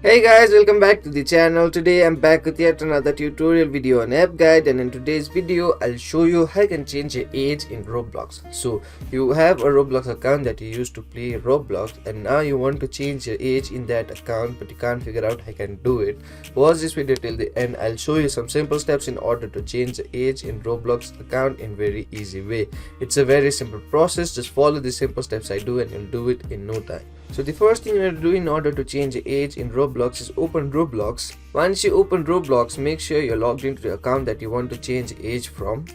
Hey guys, welcome back to the channel. Today I'm back with yet another tutorial video on app guide, and in today's video I'll show you how you can change your age in Roblox. So you have a Roblox account that you used to play Roblox, and now you want to change your age in that account, but you can't figure out how you can do it. Watch this video till the end. I'll show you some simple steps in order to change the age in Roblox account in very easy way. It's a very simple process. Just follow the simple steps I do and you'll do it in no time. So the first thing you have to do in order to change your age in Roblox is open Roblox. Once you open Roblox, make sure you're logged into the account that you want to change age from.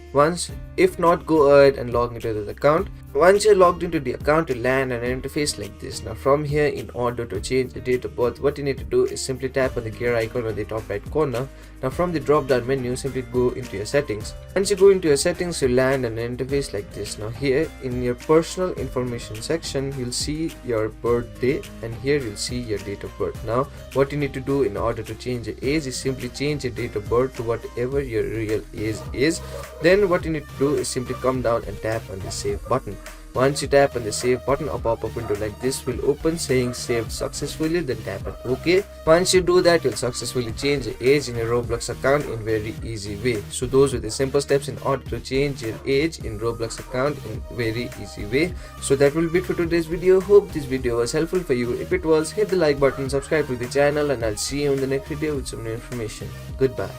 If not, go ahead and log into the account. Once you're logged into the account, you'll land an interface like this. Now from here, in order to change the date of birth, what you need to do is simply tap on the gear icon on the top right corner. Now from the drop down menu, simply go into your settings. Once you go into your settings, you'll land an interface like this. Now here in your personal information section, you'll see your birthday, and here you'll see your date of birth. Now what you need to do in order to change your age is simply change your date of birth to whatever your real age is. Then what you need to do is simply come down and tap on the save button. Once you tap on the save button, a pop-up window like this will open saying saved successfully. Then tap on OK. Once you do that, you'll successfully change your age in your Roblox account in very easy way. So those were the simple steps in order to change your age in Roblox account in very easy way. So that will be it for today's video. Hope this video was helpful for you. If it was, hit the like button, subscribe to the channel, and I'll see you in the next video with some new information. Goodbye.